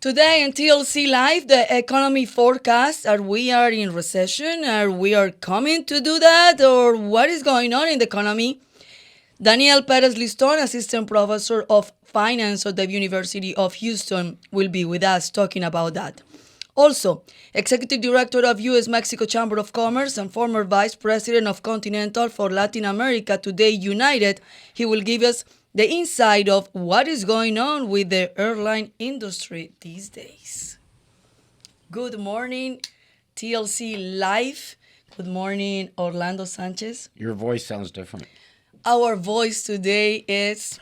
Today in TLC Live, the economy forecast. Are we in recession? Are we coming to do that? Or what is going on in the economy? Daniel Perez Liston, Assistant Professor of Finance at the University of Houston, will be with us talking about that. Also, Executive Director of U.S.-Mexico Chamber of Commerce and former Vice President of Continental for Latin America Today United, he will give us the insight of what is going on with the airline industry these days. Good morning, TLC Live. Good morning, Orlando Sanchez. Your voice sounds different. Our voice today is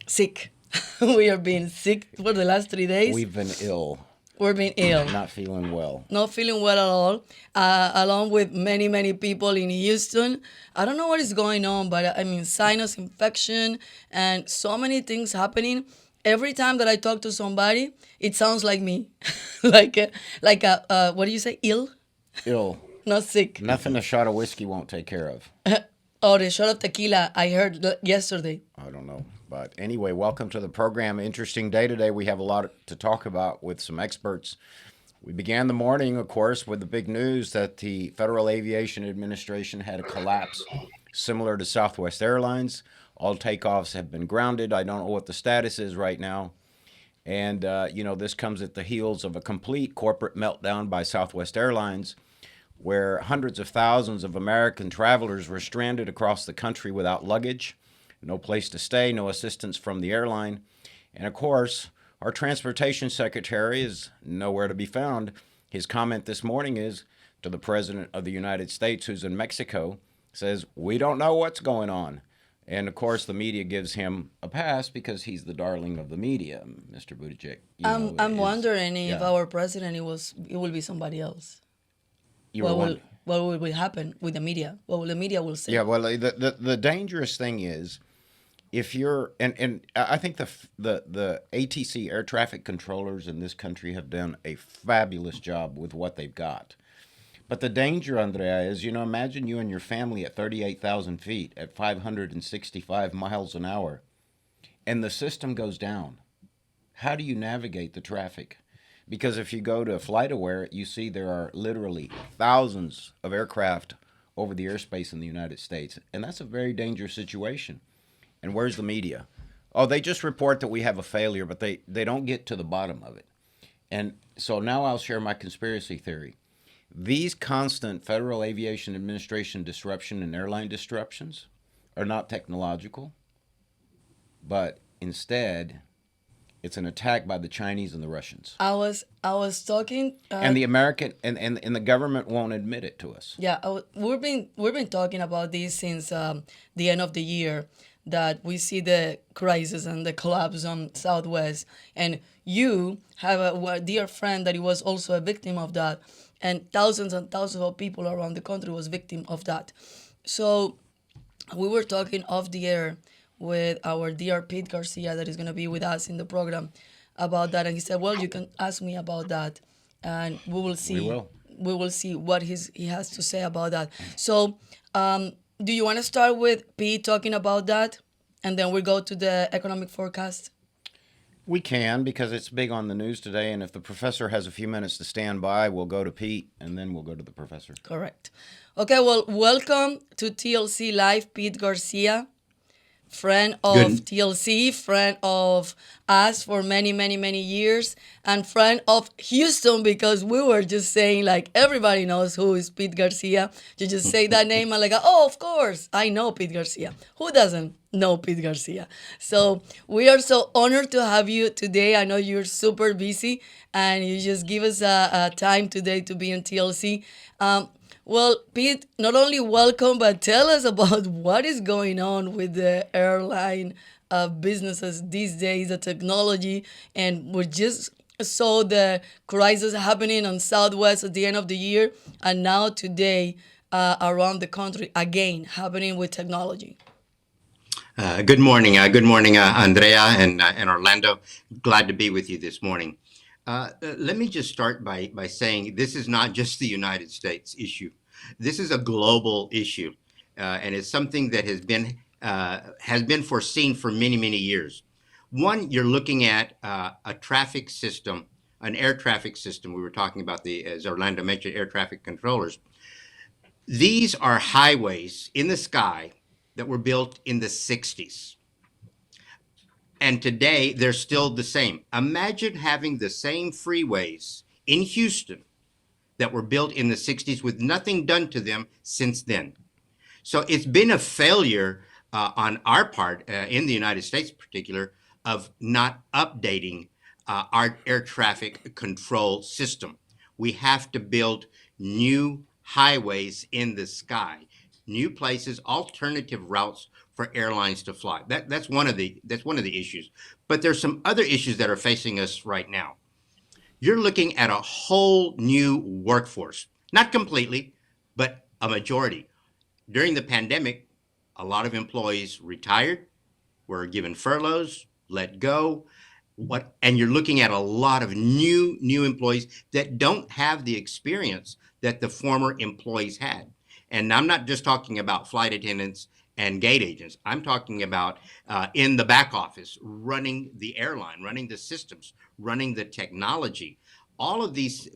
sick. We are being sick for the last 3 days. We've been ill. We're being ill. Not feeling well. Not feeling well at all. Along with many people in Houston. I don't know what is going on, but I mean, sinus infection and so many things happening. Every time that I talk to somebody, it sounds like me. like a what do you say? Ill? Ill. Not sick. Nothing a shot of whiskey won't take care of. Oh, the shot of tequila I heard yesterday. I don't know. But anyway, welcome to the program. Interesting day today. We have a lot to talk about with some experts. We began the morning, of course, with the big news that the Federal Aviation Administration had a collapse similar to Southwest Airlines. All takeoffs have been grounded. I don't know what the status is right now. And, this comes at the heels of a complete corporate meltdown by Southwest Airlines, where hundreds of thousands of American travelers were stranded across the country without luggage. No place to stay, no assistance from the airline. And of course, our transportation secretary is nowhere to be found. His comment this morning is to the President of the United States, who's in Mexico, says, we don't know what's going on. And of course, the media gives him a pass because he's the darling of the media, Mr. Buttigieg. I'm wondering if our president, it will be somebody else. What will happen with the media? What will the media will say? Yeah, well, the dangerous thing is, if you're and I think the ATC air traffic controllers in this country have done a fabulous job with what they've got. But the danger, Andrea, is, imagine you and your family at 38,000 feet at 565 miles an hour, and the system goes down. How do you navigate the traffic? Because if you go to FlightAware, you see there are literally thousands of aircraft over the airspace in the United States, and that's a very dangerous situation. And where's the media? Oh, they just report that we have a failure, but they don't get to the bottom of it. And so now I'll share my conspiracy theory. These constant Federal Aviation Administration disruption and airline disruptions are not technological, but instead it's an attack by the Chinese and the Russians. I was talking, and the American and the government won't admit it to us. Yeah, we've been talking about this since the end of the year, that we see the crisis and the collapse on Southwest, and you have a dear friend that he was also a victim of that, and thousands of people around the country was victim of that. So we were talking off the air with our dear Pete Garcia, that is going to be with us in the program, about that, and he said, well, you can ask me about that, and we will see. We will see what he has to say about that. So do you want to start with Pete talking about that, and then we go to the economic forecast? We can, because it's big on the news today, and if the professor has a few minutes to stand by, we'll go to Pete, and then we'll go to the professor. Correct. Okay, well, welcome to TLC Live, Pete Garcia, friend of TLC, friend of us for many years, and friend of Houston, because we were just saying, like, everybody knows who is Pete Garcia. You just say that name and like, oh, of course, I know Pete Garcia. Who doesn't know Pete Garcia? So we are so honored to have you today. I know you're super busy, and you just give us a time today to be on TLC. Well, Pete, not only welcome, but tell us about what is going on with the airline businesses these days, the technology, and we just saw the crisis happening on Southwest at the end of the year, and now today around the country again happening with technology. Good morning, Andrea and Orlando. Glad to be with you this morning. Let me just start by saying this is not just the United States issue. This is a global issue, and it's something that has been foreseen for many years. One, you're looking at a traffic system, an air traffic system. We were talking about as Orlando mentioned, air traffic controllers. These are highways in the sky that were built in the 60s. And today they're still the same. Imagine having the same freeways in Houston that were built in the 60s with nothing done to them since then. So it's been a failure on our part, in the United States in particular, of not updating our air traffic control system. We have to build new highways in the sky, new places, alternative routes for airlines to fly. That's one of the issues. But there's some other issues that are facing us right now. You're looking at a whole new workforce, not completely, but a majority. During the pandemic, a lot of employees retired, were given furloughs, let go. And you're looking at a lot of new employees that don't have the experience that the former employees had. And I'm not just talking about flight attendants and gate agents. I'm talking about in the back office, running the airline, running the systems, running the technology. All of these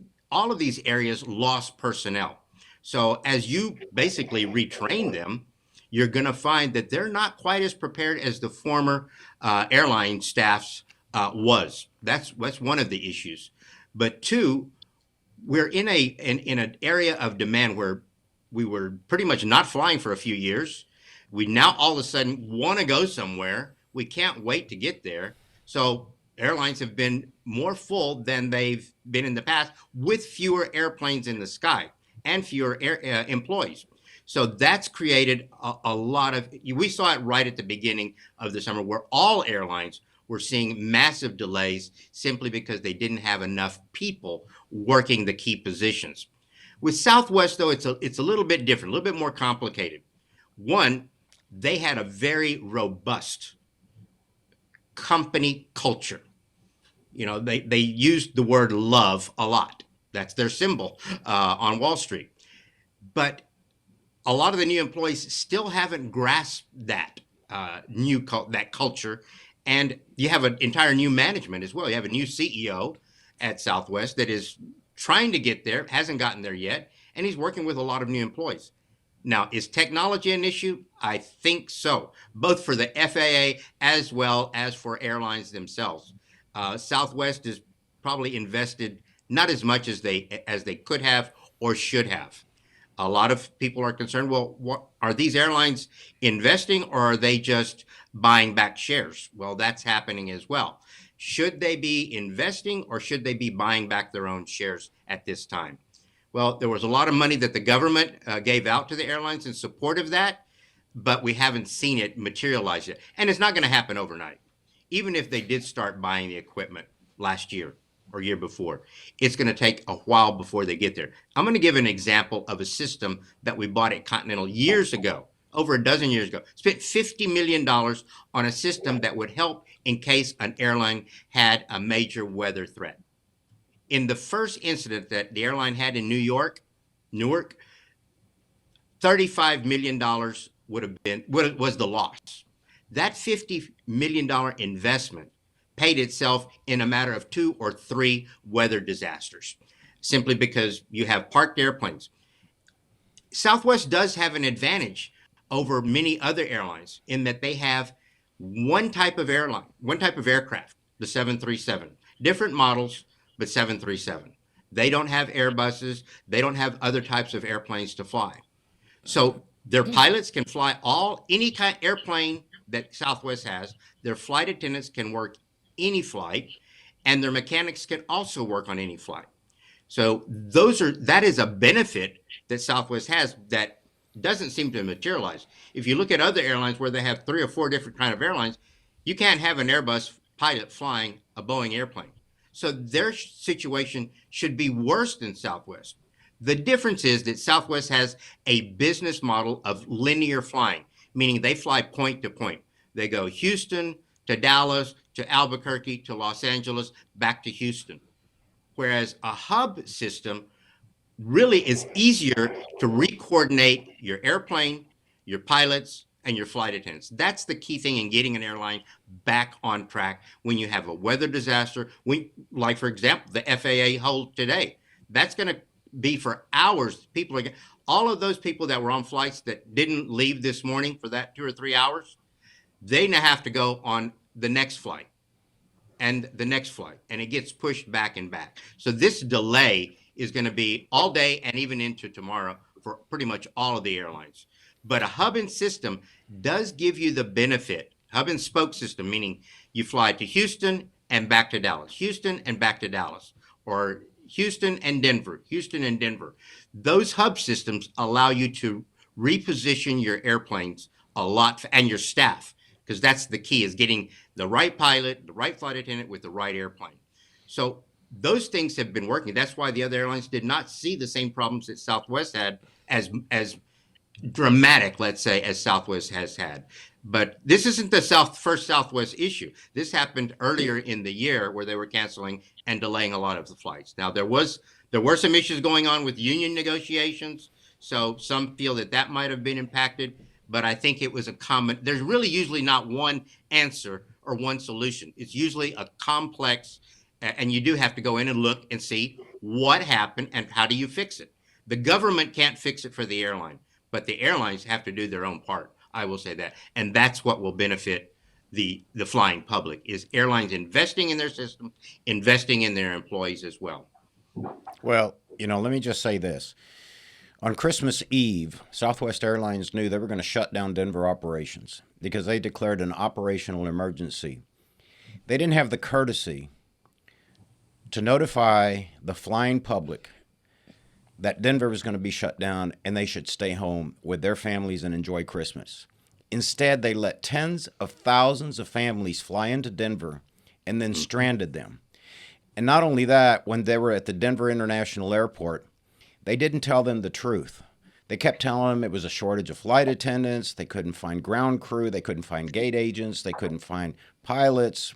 areas lost personnel. So as you basically retrain them, you're going to find that they're not quite as prepared as the former airline staffs was. That's one of the issues. But two, we're in an area of demand where we were pretty much not flying for a few years. We now all of a sudden want to go somewhere. We can't wait to get there. So airlines have been more full than they've been in the past, with fewer airplanes in the sky and fewer employees. So that's created a lot of, we saw it right at the beginning of the summer, where all airlines were seeing massive delays simply because they didn't have enough people working the key positions. With Southwest, though, it's a little bit different, a little bit more complicated. One, they had a very robust company culture. You know, they used the word love a lot. That's their symbol on Wall Street. But a lot of the new employees still haven't grasped that that culture. And you have an entire new management as well. You have a new CEO at Southwest that is trying to get there, hasn't gotten there yet, and he's working with a lot of new employees. Now, is technology an issue? I think so, both for the FAA as well as for airlines themselves. Southwest is probably invested not as much as they could have or should have. A lot of people are concerned, well, what, are these airlines investing, or are they just buying back shares? Well, that's happening as well. Should they be investing, or should they be buying back their own shares at this time? Well, there was a lot of money that the government gave out to the airlines in support of that, but we haven't seen it materialize yet. And it's not going to happen overnight. Even if they did start buying the equipment last year or year before, it's going to take a while before they get there. I'm going to give an example of a system that we bought at Continental years ago, over a dozen years ago. Spent $50 million on a system that would help in case an airline had a major weather threat. In the first incident that the airline had in Newark, $35 million was the loss. That $50 million investment paid itself in a matter of 2 or 3 weather disasters, simply because you have parked airplanes. Southwest does have an advantage over many other airlines in that they have one type of aircraft, the 737, different models, but 737. They don't have Airbuses. They don't have other types of airplanes to fly. So their pilots can fly any kind of airplane that Southwest has. Their flight attendants can work any flight, and their mechanics can also work on any flight. So that is a benefit that Southwest has that doesn't seem to materialize. If you look at other airlines where they have 3 or 4 different kind of airlines, you can't have an Airbus pilot flying a Boeing airplane. So their situation should be worse than Southwest. The difference is that Southwest has a business model of linear flying, meaning they fly point to point. They go Houston to Dallas to Albuquerque to Los Angeles, back to Houston. Whereas a hub system really is easier to re-coordinate your airplane, your pilots, and your flight attendants. That's the key thing in getting an airline back on track when you have a weather disaster. Like, for example, the FAA hold today. That's going to be for hours. All of those people that were on flights that didn't leave this morning for that 2 or 3 hours, they now have to go on the next flight and the next flight, and it gets pushed back and back. So this delay is going to be all day and even into tomorrow for pretty much all of the airlines. But a hub and system does give you the benefit, hub and spoke system, meaning you fly to Houston and back to Dallas, Houston and back to Dallas, or Houston and Denver, Houston and Denver. Those hub systems allow you to reposition your airplanes a lot, and your staff, because that's the key, is getting the right pilot, the right flight attendant with the right airplane. So those things have been working. That's why the other airlines did not see the same problems that Southwest had, as dramatic, let's say, as Southwest has had. But this isn't the first Southwest issue. This happened earlier in the year where they were canceling and delaying a lot of the flights. Now, there were some issues going on with union negotiations, so some feel that might have been impacted. But I think it was there's really usually not one answer or one solution. It's usually a complex, and you do have to go in and look and see what happened and how do you fix it. The government can't fix it for the airline, but the airlines have to do their own part. I will say that. And that's what will benefit the flying public, is airlines investing in their system, investing in their employees as well. Well, let me just say this. On Christmas Eve, Southwest Airlines knew they were going to shut down Denver operations because they declared an operational emergency. They didn't have the courtesy to notify the flying public that Denver was going to be shut down and they should stay home with their families and enjoy Christmas. Instead, they let tens of thousands of families fly into Denver and then stranded them. And not only that, when they were at the Denver International Airport, they didn't tell them the truth. They kept telling them it was a shortage of flight attendants. They couldn't find ground crew. They couldn't find gate agents. They couldn't find pilots.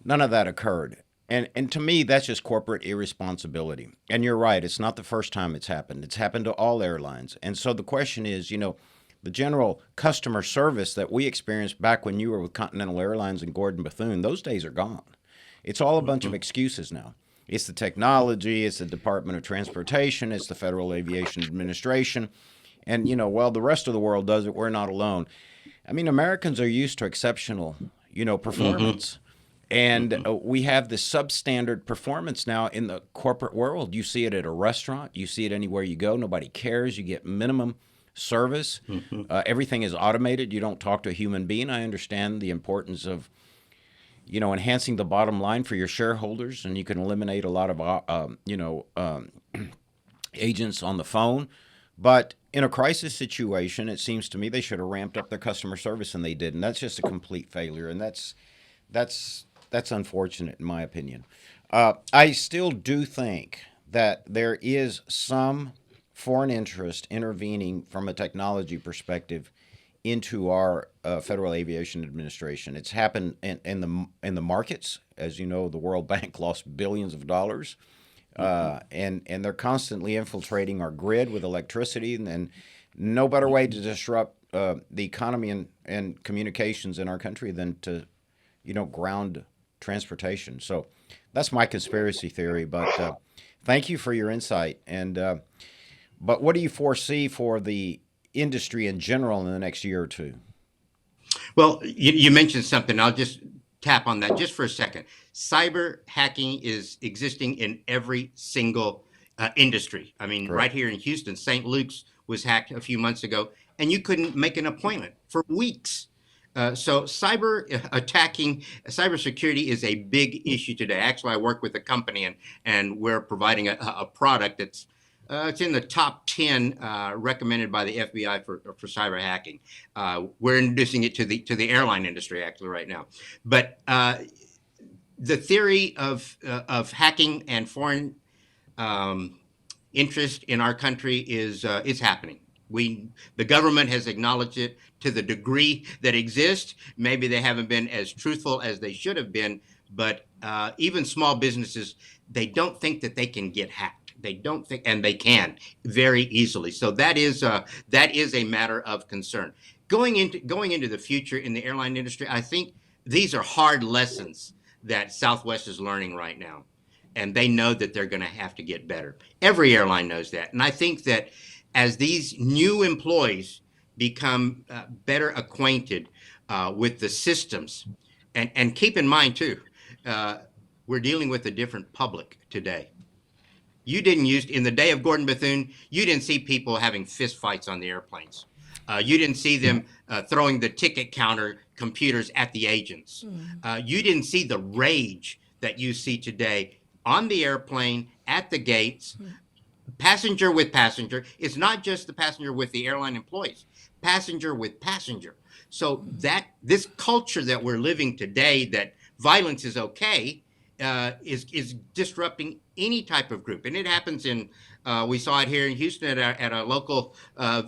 None of that occurred. And to me, that's just corporate irresponsibility. And you're right, it's not the first time it's happened. It's happened to all airlines. And so the question is, the general customer service that we experienced back when you were with Continental Airlines and Gordon Bethune, those days are gone. It's all a bunch of excuses now. It's the technology, it's the Department of Transportation, it's the Federal Aviation Administration. And, while the rest of the world does it, we're not alone. I mean, Americans are used to exceptional, performance. And we have this substandard performance now in the corporate world. You see it at a restaurant. You see it anywhere you go. Nobody cares. You get minimum service. Everything is automated. You don't talk to a human being. I understand the importance of, enhancing the bottom line for your shareholders, and you can eliminate a lot of, agents on the phone. But in a crisis situation, it seems to me they should have ramped up their customer service, and they didn't. That's just a complete failure, and that's unfortunate in my opinion. I still do think that there is some foreign interest intervening from a technology perspective into our Federal Aviation Administration. It's happened in the markets. As you know, the World Bank lost billions of dollars, and they're constantly infiltrating our grid with electricity, and no better way to disrupt the economy and communications in our country than to ground transportation. So that's my conspiracy theory, but thank you for your insight. And but what do you foresee for the industry in general in the next year or two? Well, you mentioned something. I'll just tap on that just for a second. Cyber hacking is existing in every single industry. I mean, right here in Houston, St. Luke's was hacked a few months ago, and you couldn't make an appointment for weeks. So cybersecurity is a big issue today. Actually, I work with a company, and we're providing a product that's it's in the top 10 recommended by the FBI for cyber hacking. We're introducing it to the airline industry actually right now. But the theory of hacking and foreign interest in our country is happening. The government has acknowledged it to the degree that exists. Maybe they haven't been as truthful as they should have been, but even small businesses, they don't think that they can get hacked. They don't think, and they can very easily. So that is a matter of concern. going into the future in the airline industry, I think these are hard lessons that Southwest is learning right now, and they know that they're going to have to get better. Every airline knows that, and I think that as these new employees become better acquainted with the systems, and keep in mind too, we're dealing with a different public today. You didn't use in the day of Gordon Bethune. You didn't see people having fist fights on the airplanes. You didn't see them throwing the ticket counter computers at the agents. You didn't see the rage that you see today on the airplane, at the gates, passenger with passenger. It's not just the passenger with the airline employees, passenger with passenger. So that this culture that we're living today, that violence is okay, is disrupting any type of group, and it happens in. We saw it here in Houston at a local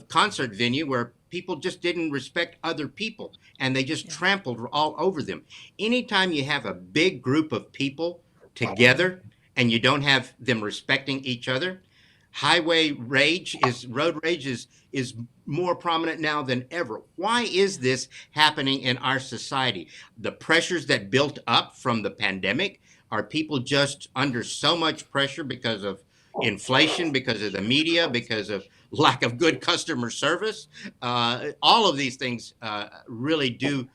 concert venue where people just didn't respect other people, and they just trampled all over them. Anytime you have a big group of people together and you don't have them respecting each other, road rage is more prominent now than ever. Why is this happening in our society? The pressures that built up from the pandemic, are people just under so much pressure because of inflation, because of the media, because of lack of good customer service? All of these things really do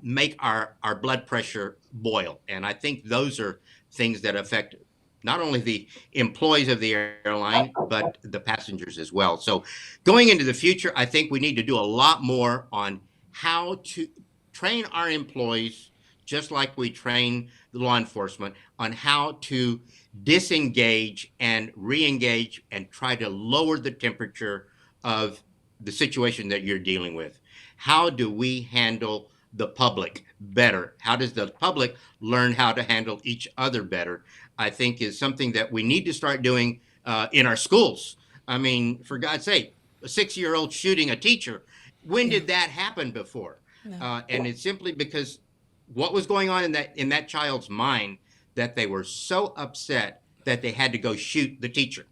make our blood pressure boil. And I think those are things that affect not only the employees of the airline, but the passengers as well. So going into the future, I think we need to do a lot more on how to train our employees, just like we train the law enforcement, on how to disengage and re-engage and try to lower the temperature of the situation that you're dealing with. How do we handle the public better? How does the public learn how to handle each other better? I think is something that we need to start doing in our schools. I mean, for God's sake, a 6-year-old shooting a teacher. When did that happen before? And it's simply because what was going on in that child's mind that they were so upset that they had to go shoot the teacher.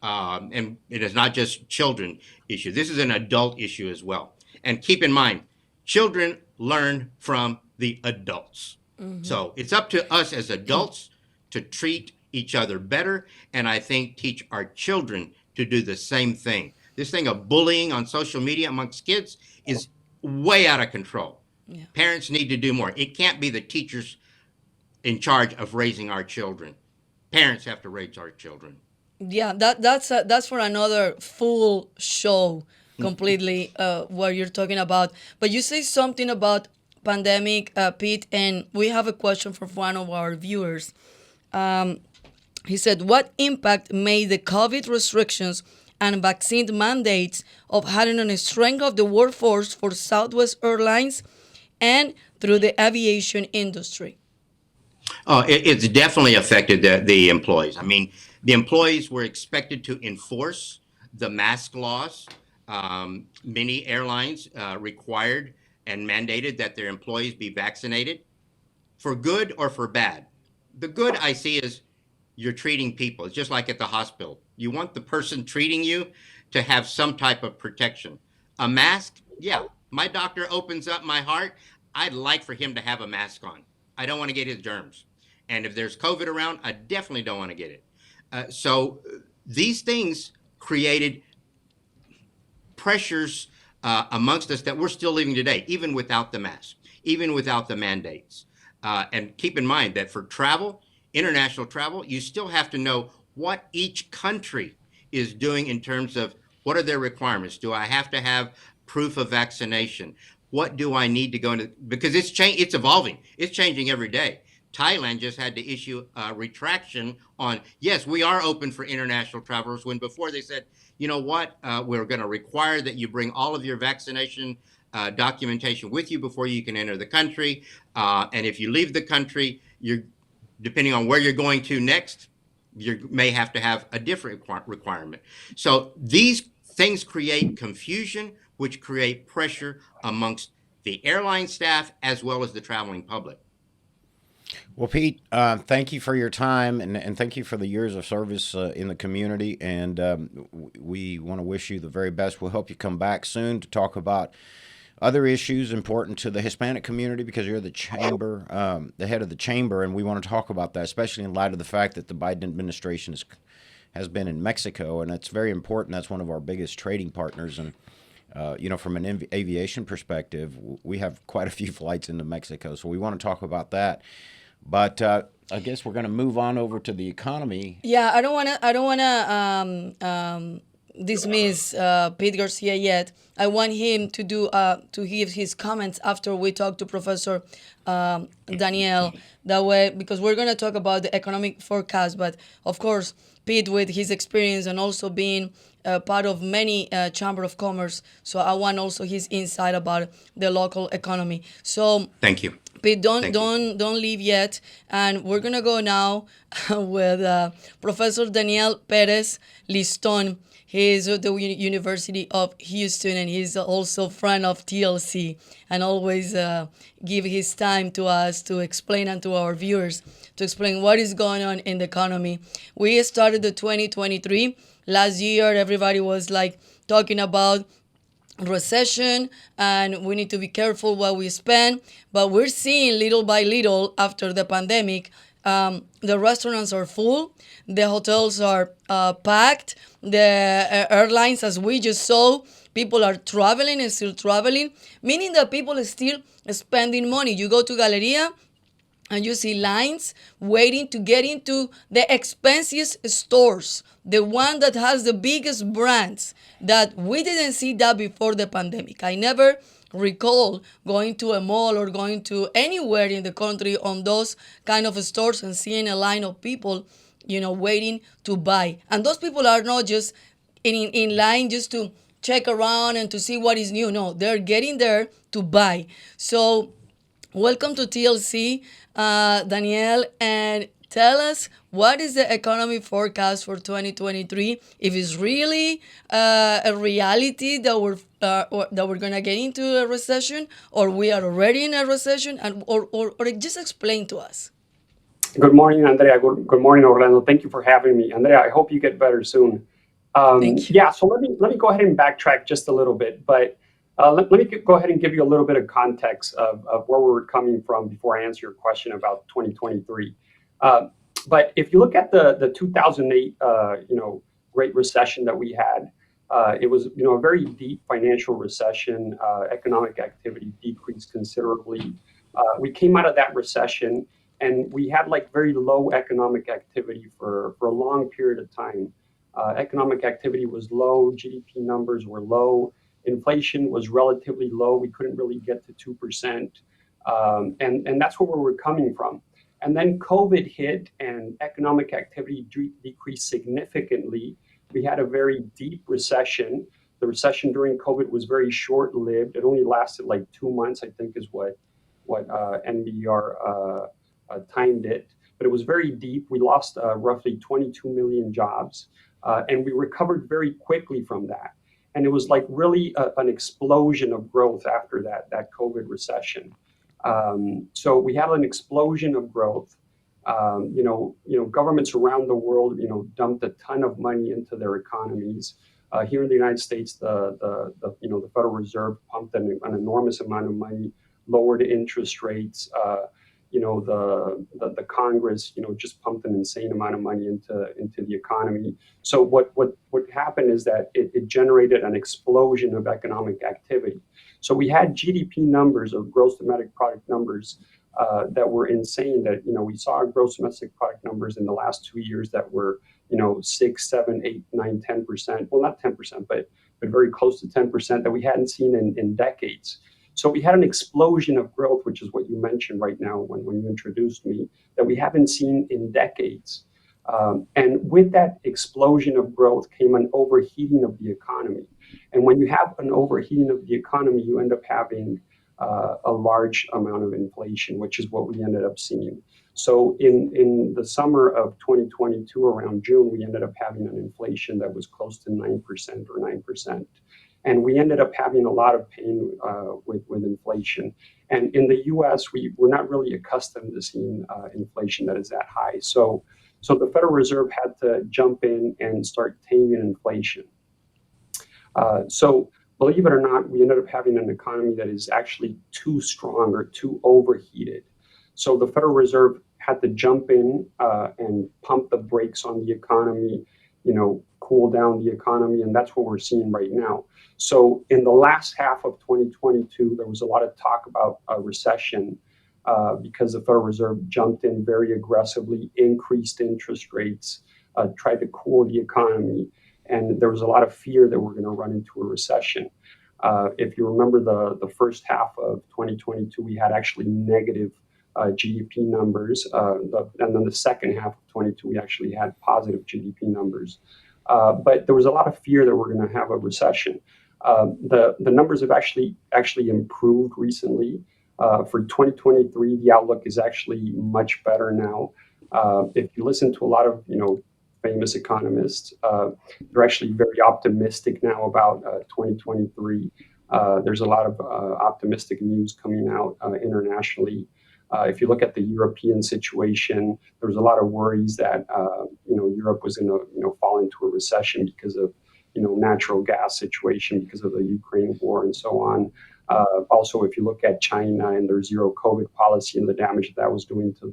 And it is not just children issue. This is an adult issue as well. And keep in mind, children learn from the adults. So it's up to us as adults to treat each other better, and I think teach our children to do the same thing. This thing of bullying on social media amongst kids is way out of control. Parents need to do more. It can't be the teachers in charge of raising our children. Parents have to raise our children. Yeah, that's for another full show completely what you're talking about. But you say something about pandemic, Pete, and we have a question from one of our viewers. He said, what impact may the COVID restrictions and vaccine mandates of having on the strength of the workforce for Southwest Airlines and through the aviation industry? Oh, it's definitely affected the employees. I mean, the employees were expected to enforce the mask laws. Many airlines required and mandated that their employees be vaccinated, for good or for bad. The good I see is you're treating people. It's just like at the hospital. You want the person treating you to have some type of protection. A mask, yeah, my doctor opens up my heart. I'd like for him to have a mask on. I don't want to get his germs. And if there's COVID around, I definitely don't want to get it. So these things created pressures amongst us that we're still living today, even without the mask, even without the mandates. And keep in mind that for travel, international travel, you still have to know what each country is doing in terms of what are their requirements. Do I have to have proof of vaccination? What do I need to go into? Because it's evolving. It's changing every day. Thailand just had to issue a retraction on, yes, we are open for international travelers, when before they said, you know what, we're going to require that you bring all of your vaccination documentation with you before you can enter the country. And if you leave the country, depending on where you're going to next, you may have to have a different requirement. So these things create confusion, which create pressure amongst the airline staff as well as the traveling public. Well, Pete, thank you for your time and thank you for the years of service in the community. And we want to wish you the very best. We'll help you come back soon to talk about other issues important to the Hispanic community because you're the chamber, the head of the chamber, and we want to talk about that, especially in light of the fact that the Biden administration has been in Mexico, and it's very important. That's one of our biggest trading partners, and from an aviation perspective, we have quite a few flights into Mexico, so we want to talk about that. But I guess we're going to move on over to the economy. Yeah, I don't wanna dismiss Pete Garcia yet. I want him to give his comments after we talk to Professor Daniel. That way, because we're gonna talk about the economic forecast, but of course, Pete with his experience and also being part of many chamber of commerce. So I want also his insight about the local economy. So Thank you. Pete, don't Thank you. don't leave yet, and we're gonna go now with Professor Daniel Perez Liston. He's at the University of Houston, and he's also friend of TLC, and always give his time to us to explain and to our viewers to explain what is going on in the economy. We started the 2023 last year. Everybody was like talking about recession and we need to be careful what we spend, but we're seeing little by little after the pandemic, the restaurants are full, the hotels are packed, the airlines, as we just saw, people are traveling and still traveling, meaning that people are still spending money. You go to Galleria and you see lines waiting to get into the expensive stores, the one that has the biggest brands, that we didn't see that before the pandemic. I never recall going to a mall or going to anywhere in the country on those kind of stores and seeing a line of people, waiting to buy. And those people are not just in line just to check around and to see what is new. No, they're getting there to buy. So welcome to TLC, Daniel, and tell us what is the economy forecast for 2023. If it's really a reality that we're gonna get into a recession, or we are already in a recession, and or just explain to us. Good morning, Andrea. Good morning, Orlando. Thank you for having me, Andrea. I hope you get better soon. Thank you. Yeah, so let me go ahead and backtrack just a little bit, but let me go ahead and give you a little bit of context of where we're coming from before I answer your question about 2023. But if you look at the 2008, Great Recession that we had, it was a very deep financial recession. Economic activity decreased considerably. We came out of that recession and we had like very low economic activity for a long period of time. Economic activity was low, GDP numbers were low, inflation was relatively low. We couldn't really get to 2%. And that's where we were coming from. And then COVID hit and economic activity decreased significantly. We had a very deep recession. The recession during COVID was very short-lived. It only lasted like 2 months, I think, is what NBR timed it. But it was very deep. We lost roughly 22 million jobs, and we recovered very quickly from that. And it was like really an explosion of growth after that COVID recession. So we had an explosion of growth. Governments around the world, dumped a ton of money into their economies. Here in the United States, the Federal Reserve pumped an enormous amount of money, lowered interest rates. The Congress, just pumped an insane amount of money into the economy. So what happened is that it generated an explosion of economic activity. So we had GDP numbers, or gross domestic product numbers, that were insane. That we saw gross domestic product numbers in the last 2 years that were 6, 7, 8, 9, 10%. Well, not 10%, but very close to 10% that we hadn't seen in decades. So we had an explosion of growth, which is what you mentioned right now when you introduced me, that we haven't seen in decades. And with that explosion of growth came an overheating of the economy. And when you have an overheating of the economy, you end up having a large amount of inflation, which is what we ended up seeing. So in the summer of 2022, around June, we ended up having an inflation that was close to 9% or 9%. And we ended up having a lot of pain with inflation. And in the U.S., we're not really accustomed to seeing inflation that is that high. So the Federal Reserve had to jump in and start taming inflation. So believe it or not, we ended up having an economy that is actually too strong or too overheated. So the Federal Reserve had to jump in and pump the brakes on the economy, cool down the economy, and that's what we're seeing right now. So in the last half of 2022, there was a lot of talk about a recession because the Federal Reserve jumped in very aggressively, increased interest rates, tried to cool the economy, and there was a lot of fear that we're going to run into a recession. If you remember the first half of 2022, we had actually negative GDP numbers, and then the second half of 22, we actually had positive GDP numbers. But there was a lot of fear that we're going to have a recession. The numbers have actually improved recently. For 2023, the outlook is actually much better now. If you listen to a lot of famous economists, they're actually very optimistic now about 2023. There's a lot of optimistic news coming out internationally. If you look at the European situation, there was a lot of worries that Europe was going to fall into a recession because of natural gas situation, because of the Ukraine war, and so on. Also, if you look at China and their zero COVID policy and the damage that was doing to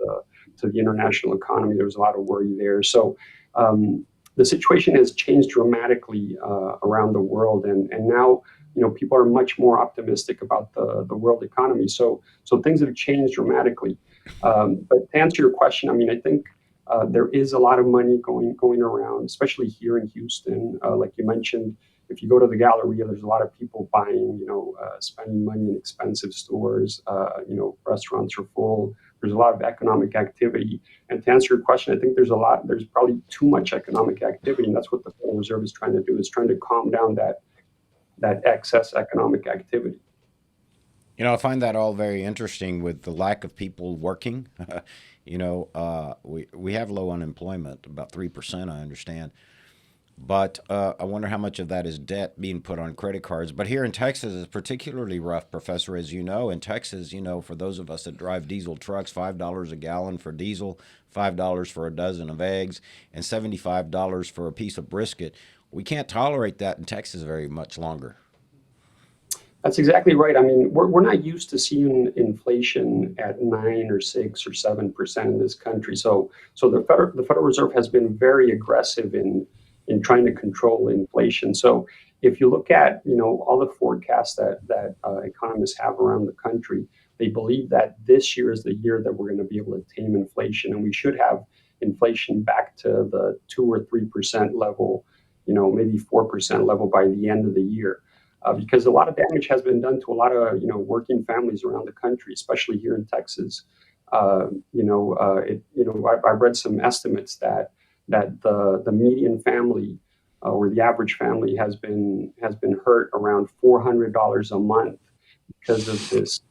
the international economy, there was a lot of worry there. So the situation has changed dramatically around the world, and now people are much more optimistic about the world economy. So things have changed dramatically. But to answer your question, I mean, I think there is a lot of money going around, especially here in Houston. Like you mentioned, if you go to the Galleria, there's a lot of people buying, spending money in expensive stores. Restaurants are full. There's a lot of economic activity. And to answer your question, I think there's probably too much economic activity, and that's what the Federal Reserve is trying to do, is trying to calm down that excess economic activity. I find that all very interesting with the lack of people working. We have low unemployment, about 3%, I understand. But I wonder how much of that is debt being put on credit cards. But here in Texas, it's particularly rough, Professor, as you know. In Texas, for those of us that drive diesel trucks, $5 a gallon for diesel, $5 for a dozen of eggs, and $75 for a piece of brisket. We can't tolerate that in Texas very much longer. That's exactly right. I mean, we're not used to seeing inflation at 9 or 6 or 7% in this country. So the Federal Reserve has been very aggressive in trying to control inflation. So if you look at all the forecasts that economists have around the country, they believe that this year is the year that we're going to be able to tame inflation, and we should have inflation back to the 2 or 3% level, maybe 4% level by the end of the year. Because a lot of damage has been done to a lot of working families around the country, especially here in Texas. I've read some estimates that the median family or the average family has been hurt around $400 a month because of this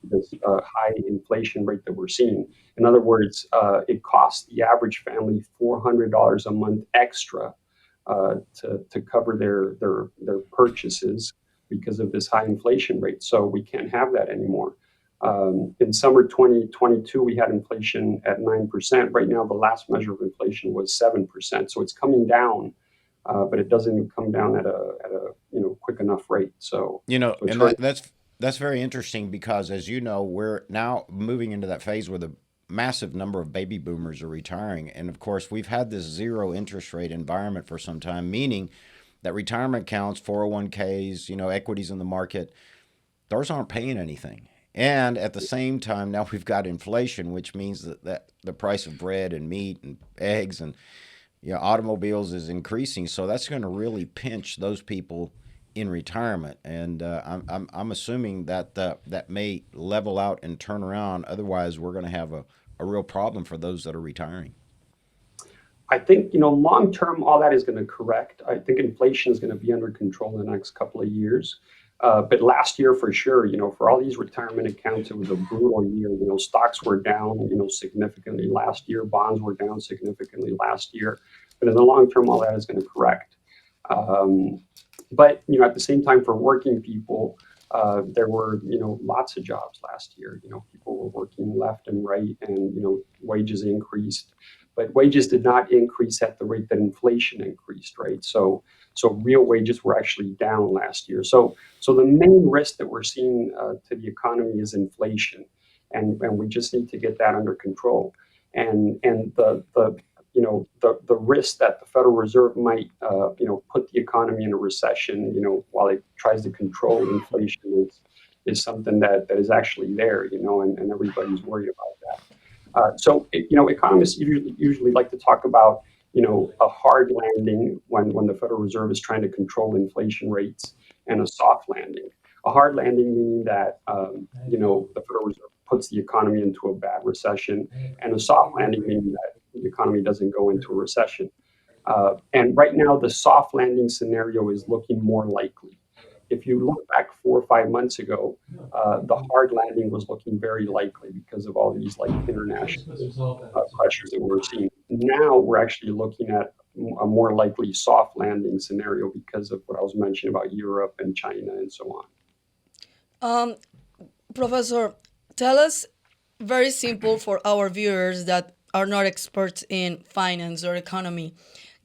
high inflation rate that we're seeing. In other words, it costs the average family $400 a month extra to cover their purchases because of this high inflation rate. So we can't have that anymore. In summer 2022, we had inflation at 9%. Right now, the last measure of inflation was 7%. So it's coming down, but it doesn't come down at a quick enough rate. So that's very interesting because, as you know, we're now moving into that phase where the massive number of baby boomers are retiring, and of course, we've had this zero interest rate environment for some time, meaning that retirement accounts, 401ks, equities in the market, those aren't paying anything. And at the same time, now we've got inflation, which means that the price of bread and meat and eggs and automobiles is increasing. So that's going to really pinch those people in retirement. And I'm assuming that that may level out and turn around. Otherwise, we're going to have a real problem for those that are retiring. I think, long term, all that is going to correct. I think inflation is going to be under control in the next couple of years. But last year, for sure, for all these retirement accounts, it was a brutal year. Stocks were down, significantly last year. Bonds were down significantly last year. But in the long term, all that is going to correct. But, at the same time, for working people, There were, lots of jobs last year. People were working left and right, and wages increased, but wages did not increase at the rate that inflation increased, right? So real wages were actually down last year. So the main risk that we're seeing to the economy is inflation, and we just need to get that under control. And the risk that the Federal Reserve might put the economy in a recession, while it tries to control inflation, is something that is actually there, and everybody's worried about that. Economists usually like to talk about, a hard landing when the Federal Reserve is trying to control inflation rates, and a soft landing. A hard landing meaning that, the Federal Reserve puts the economy into a bad recession, and a soft landing meaning that the economy doesn't go into a recession. And right now, the soft landing scenario is looking more likely. If you look back 4 or 5 months ago, the hard landing was looking very likely because of all these like international pressures that we're seeing. Now we're actually looking at a more likely soft landing scenario because of what I was mentioning about Europe and China and so on. Professor, tell us, very simple for our viewers that are not experts in finance or economy.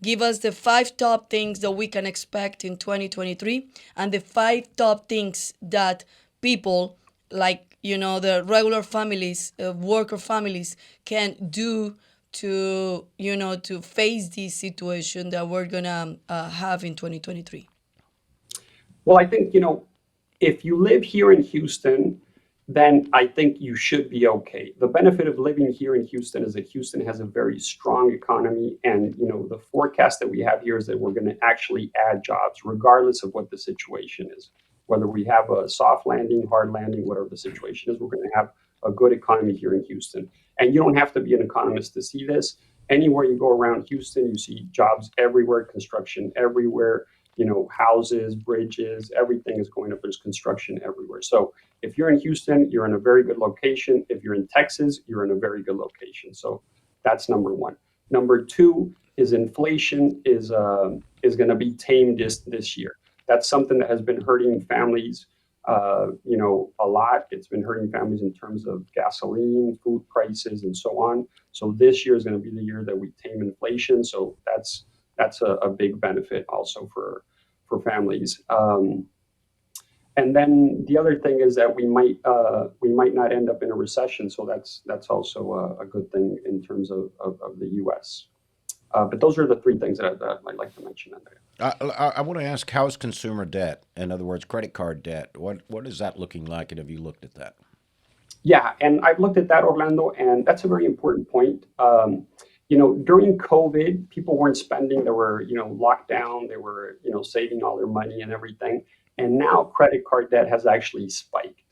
Give us the five top things that we can expect in 2023 and the five top things that people like, the regular families, worker families can do to face this situation that we're going to have in 2023. Well, I think, if you live here in Houston, then I think you should be okay. The benefit of living here in Houston is that Houston has a very strong economy, and the forecast that we have here is that we're going to actually add jobs regardless of what the situation is. Whether we have a soft landing, hard landing, whatever the situation is, we're going to have a good economy here in Houston. And you don't have to be an economist to see this. Anywhere you go around Houston, you see jobs everywhere, construction everywhere, houses, bridges, everything is going up. There's construction everywhere. So if you're in Houston, you're in a very good location. If you're in Texas, you're in a very good location. So that's number one. Number two is inflation is going to be tamed this year. That's something that has been hurting families, a lot. It's been hurting families in terms of gasoline, food prices, and so on. So this year is going to be the year that we tame inflation. So that's a big benefit also for families. And then the other thing is that we might not end up in a recession. So that's also a good thing in terms of the U.S. But those are the three things that I'd like to mention. I want to ask, how's consumer debt? In other words, credit card debt. What is that looking like, and have you looked at that? Yeah, and I've looked at that, Orlando, and that's a very important point. During COVID, people weren't spending. They were, locked down. They were, saving all their money and everything. And now credit card debt has actually spiked.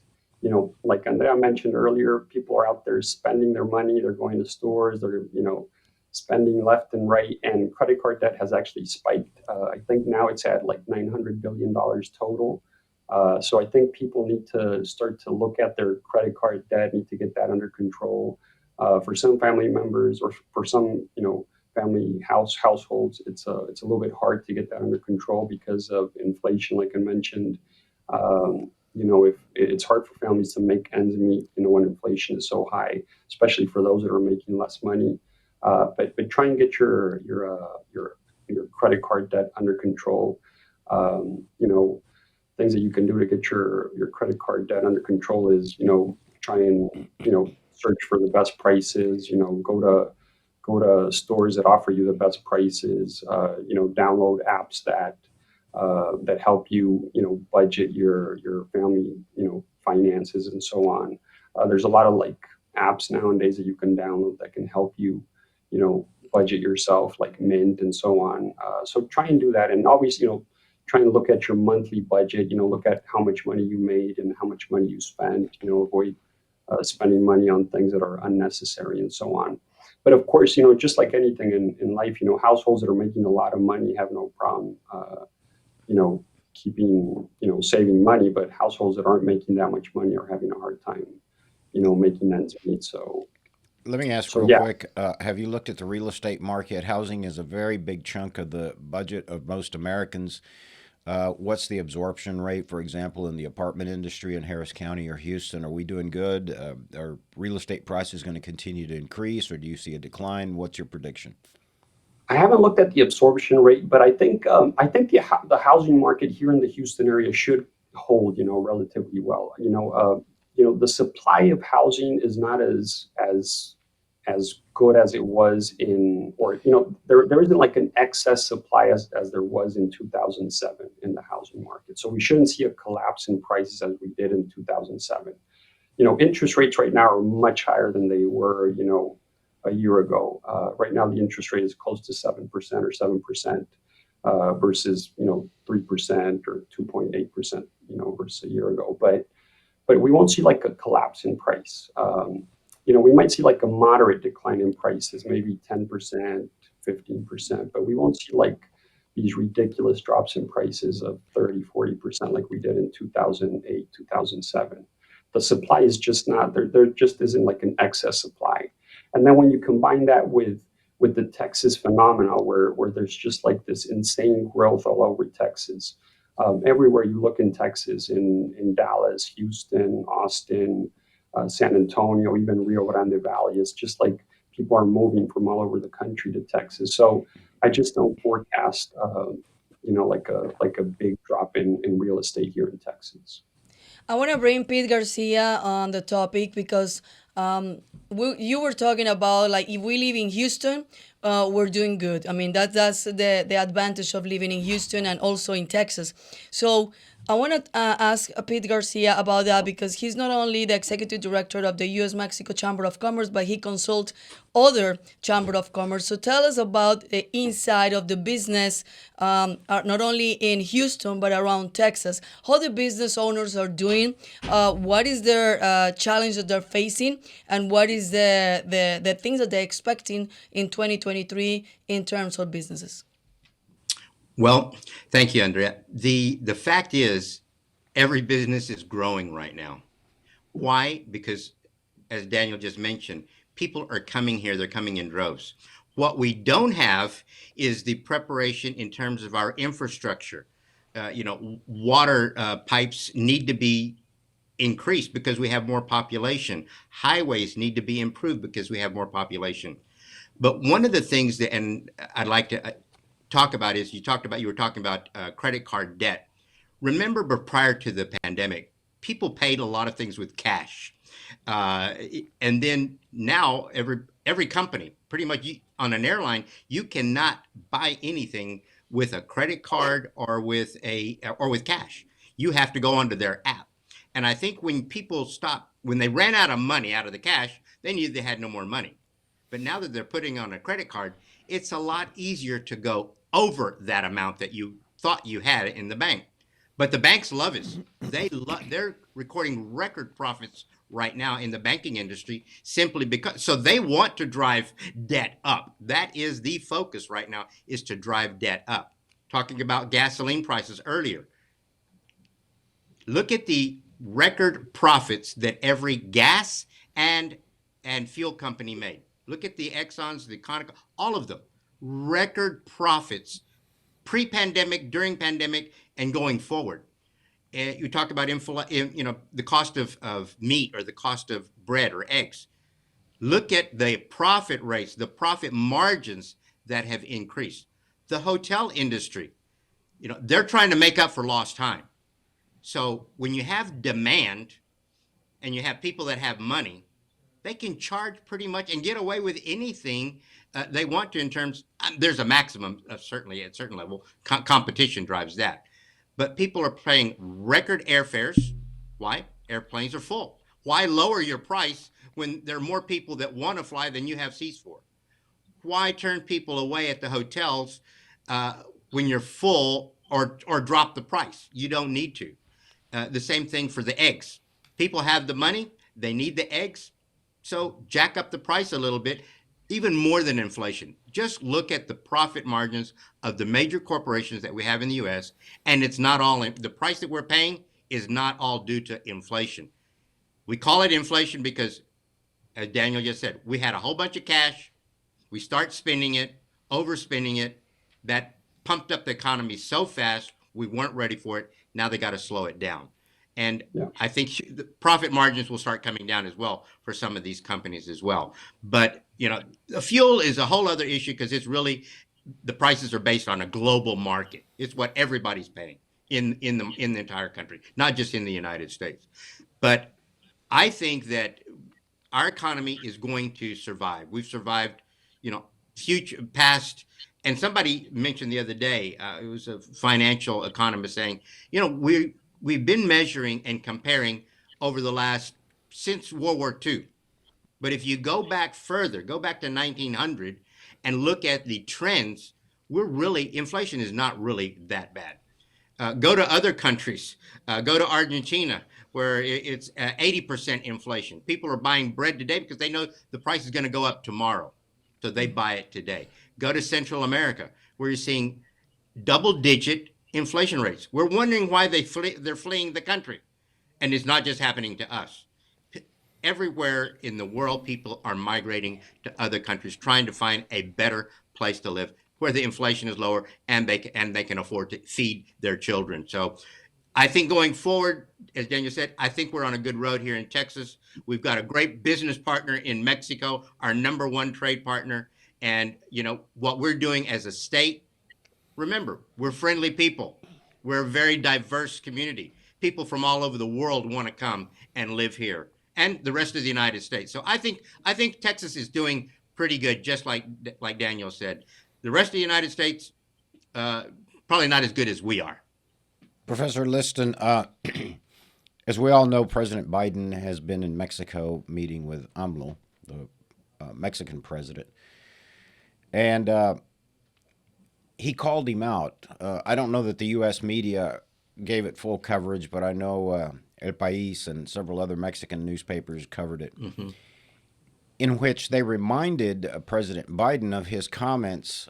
Like Andrea mentioned earlier, people are out there spending their money. They're going to stores. They're, spending left and right. And credit card debt has actually spiked. I think now it's at like $900 billion total. So I think people need to start to look at their credit card debt, need to get that under control. For some family members or for some, family households, it's a little bit hard to get that under control because of inflation, like I mentioned. If it's hard for families to make ends meet, when inflation is so high, especially for those that are making less money. But try and get your credit card debt under control. Things that you can do to get your credit card debt under control is, try and, search for the best prices, go to stores that offer you the best prices, download apps that help you, budget your family, finances and so on. There's a lot of like apps nowadays that you can download that can help you, budget yourself, like Mint and so on. So try and do that, and always, try and look at your monthly budget. Look at how much money you made and how much money you spent. Avoid spending money on things that are unnecessary and so on. But of course, just like anything in life, households that are making a lot of money have no problem, keeping, saving money. But households that aren't making that much money are having a hard time, making ends meet. So Let me ask so real yeah. quick, have you looked at the real estate market? Housing is a very big chunk of the budget of most Americans. What's the absorption rate, for example, in the apartment industry in Harris County or Houston? Are we doing good? Are real estate prices going to continue to increase, or do you see a decline? What's your prediction? I haven't looked at the absorption rate, but I think the housing market here in the Houston area should hold, relatively well. The supply of housing is not as good as it was in, or there isn't like an excess supply as there was in 2007 in the housing market. So we shouldn't see a collapse in prices as we did in 2007. Interest rates right now are much higher than they were, a year ago. Right now, the interest rate is close to 7% or 7% versus 3% or 2.8%, versus a year ago. But we won't see like a collapse in price. We might see like a moderate decline in prices, maybe 10%, 15%, but we won't see like these ridiculous drops in prices of 30, 40% like we did in 2008, 2007. The supply is just not there. There just isn't like an excess supply. And then when you combine that with the Texas phenomena, where there's just like this insane growth all over Texas, everywhere you look in Texas, in Dallas, Houston, Austin, San Antonio, even Rio Grande Valley, it's just like people are moving from all over the country to Texas. So I just don't forecast, like a big drop in real estate here in Texas. I want to bring Pete Garcia on the topic because you were talking about like if we live in Houston, we're doing good. I mean that's the advantage of living in Houston and also in Texas. So I want to ask Pete Garcia about that because he's not only the executive director of the U.S. Mexico Chamber of Commerce, but he consults other Chamber of Commerce. So tell us about the inside of the business, not only in Houston, but around Texas, how the business owners are doing, what is their challenge that they're facing, and what is the things that they're expecting in 2023 in terms of businesses. Well, thank you, Andrea. The fact is, every business is growing right now. Why? Because, as Daniel just mentioned, people are coming here. They're coming in droves. What we don't have is the preparation in terms of our infrastructure. Water pipes need to be increased because we have more population. Highways need to be improved because we have more population. But one of the things that, and I'd like to talk about is you were talking about credit card debt. Remember, but prior to the pandemic, people paid a lot of things with cash, and then now every company, pretty much on an airline, you cannot buy anything with a credit card or with cash. You have to go onto their app. And I think when they ran out of money out of the cash, they knew they had no more money. But now that they're putting on a credit card, it's a lot easier to go over that amount that you thought you had in the bank. But the banks love us. They're recording record profits right now in the banking industry simply because, so they want to drive debt up. That is the focus right now, is to drive debt up. Talking about gasoline prices earlier. Look at the record profits that every gas and fuel company made. Look at the Exxons, the Conoco, all of them. Record profits pre-pandemic, during pandemic, and going forward. You talk about the cost of meat or the cost of bread or eggs. Look at the profit rates, the profit margins that have increased. The hotel industry, they're trying to make up for lost time. So when you have demand and you have people that have money, they can charge pretty much and get away with anything they want to in terms, there's a maximum, certainly at a certain level, competition drives that. But people are paying record airfares. Why? Airplanes are full. Why lower your price when there are more people that want to fly than you have seats for? Why turn people away at the hotels when you're full or drop the price? You don't need to. The same thing for the eggs. People have the money, they need the eggs, so jack up the price a little bit, even more than inflation. Just look at the profit margins of the major corporations that we have in the U.S., and it's not all, the price that we're paying is not all due to inflation. We call it inflation because, as Daniel just said, we had a whole bunch of cash, we start spending it, overspending it, that pumped up the economy so fast, We weren't ready for it. Now they got to slow it down. And Yeah. I think the profit margins will start coming down as well for some of these companies as well. But, the fuel is a whole other issue because it's really, the prices are based on a global market. It's what everybody's paying in the entire country, not just in the United States. But I think that our economy is going to survive. We've survived, future, past, and somebody mentioned the other day, it was a financial economist saying, we've been measuring and comparing over the last, since World War II. But if you go back further, go back to 1900 and look at the trends, inflation is not really that bad. Go to other countries. Go to Argentina, where it's 80% inflation. People are buying bread today because they know the price is going to go up tomorrow. So they buy it today. Go to Central America, where you're seeing double-digit inflation rates. We're wondering why they're fleeing the country. And it's not just happening to us. Everywhere in the world, people are migrating to other countries, trying to find a better place to live, where the inflation is lower and they can afford to feed their children. So I think going forward, as Daniel said, I think we're on a good road here in Texas. We've got a great business partner in Mexico, our number one trade partner. And, what we're doing as a state, remember, we're friendly people. We're a very diverse community. People from all over the world want to come and live here, and the rest of the United States. So I think Texas is doing pretty good, just like Daniel said. The rest of the United States, probably not as good as we are. Professor Liston, as we all know, President Biden has been in Mexico meeting with AMLO, the Mexican president, and he called him out. I don't know that the U.S. media gave it full coverage, but I know El País and several other Mexican newspapers covered it, in which they reminded President Biden of his comments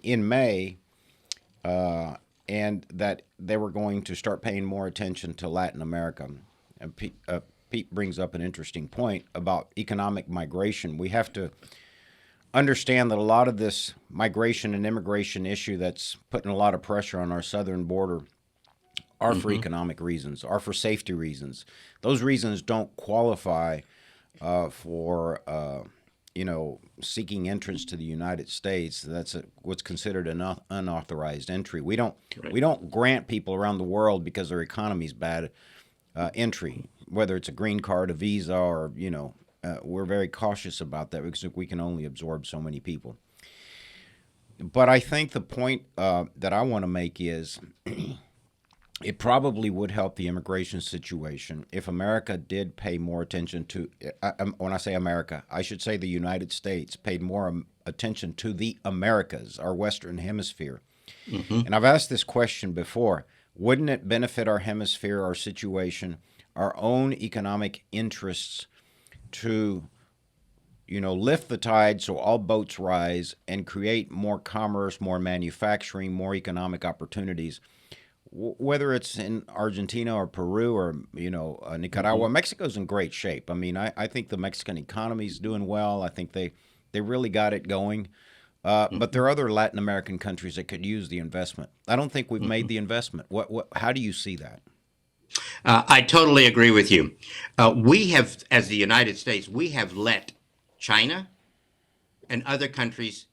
in May, and that they were going to start paying more attention to Latin America. And Pete brings up an interesting point about economic migration. We have to understand that a lot of this migration and immigration issue that's putting a lot of pressure on our southern border are for economic reasons, are for safety reasons. Those reasons don't qualify for seeking entrance to the United States. That's what's considered an unauthorized entry. We don't grant people around the world because their economy's bad entry, whether it's a green card, a visa, or we're very cautious about that because we can only absorb so many people. But I think the point that I want to make is it probably would help the immigration situation if America did pay more attention to, when I say America, I should say the United States paid more attention to the Americas, our Western Hemisphere. And I've asked this question before. Wouldn't it benefit our hemisphere, our situation, our own economic interests to lift the tide so all boats rise and create more commerce, more manufacturing, more economic opportunities, whether it's in Argentina or Peru or, Nicaragua? Mexico's in great shape. I mean, I think the Mexican economy is doing well. I think they really got it going. But there are other Latin American countries that could use the investment. I don't think we've made the investment. How do you see that? I totally agree with you. We have, as the United States, we have let China and other countries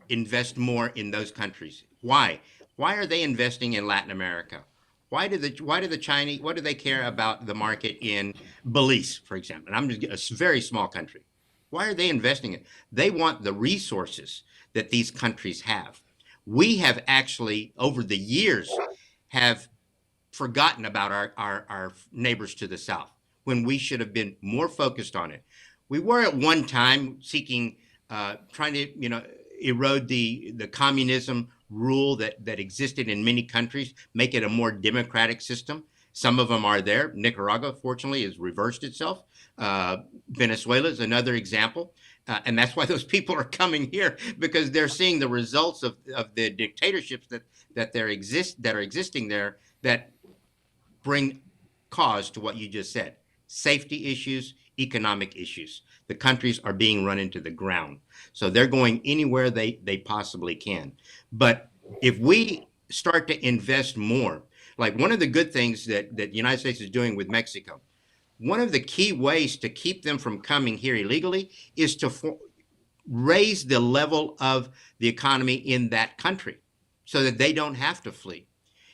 invest more in those countries. Why? Why are they investing in Latin America? Why do the Chinese? What do they care about the market in Belize, for example? And I'm just a very small country. Why are they investing in it? They want the resources that these countries have. We have actually, over the years, have forgotten about our neighbors to the south when we should have been more focused on it. We were at one time seeking, trying to, erode the communism rule that existed in many countries, make it a more democratic system. Some of them are there. Nicaragua, fortunately, has reversed itself. Venezuela is another example. And that's why those people are coming here, because they're seeing the results of the dictatorships that are existing there, that bring cause to what you just said: safety issues, economic issues. The countries are being run into the ground. So they're going anywhere they possibly can. But if we start to invest more. Like one of the good things that the United States is doing with Mexico, one of the key ways to keep them from coming here illegally is to raise the level of the economy in that country so that they don't have to flee.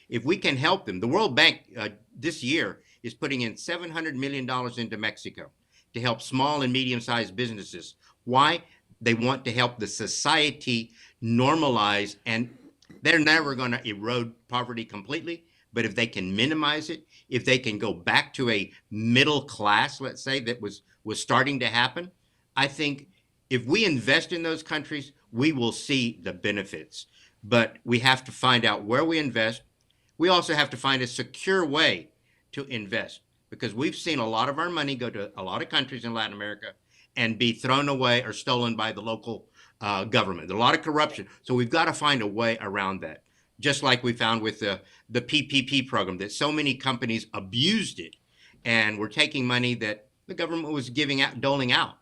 If we can help them, the World Bank this year is putting in $700 million into Mexico to help small and medium-sized businesses. Why? They want to help the society normalize, and they're never going to erode poverty completely, but if they can minimize it, if they can go back to a middle class, let's say, that was starting to happen, I think if we invest in those countries, we will see the benefits. But we have to find out where we invest. We also have to find a secure way to invest, because we've seen a lot of our money go to a lot of countries in Latin America and be thrown away or stolen by the local government. There's a lot of corruption. So we've got to find a way around that. Just like we found with the PPP program, that so many companies abused it and were taking money that the government was doling out.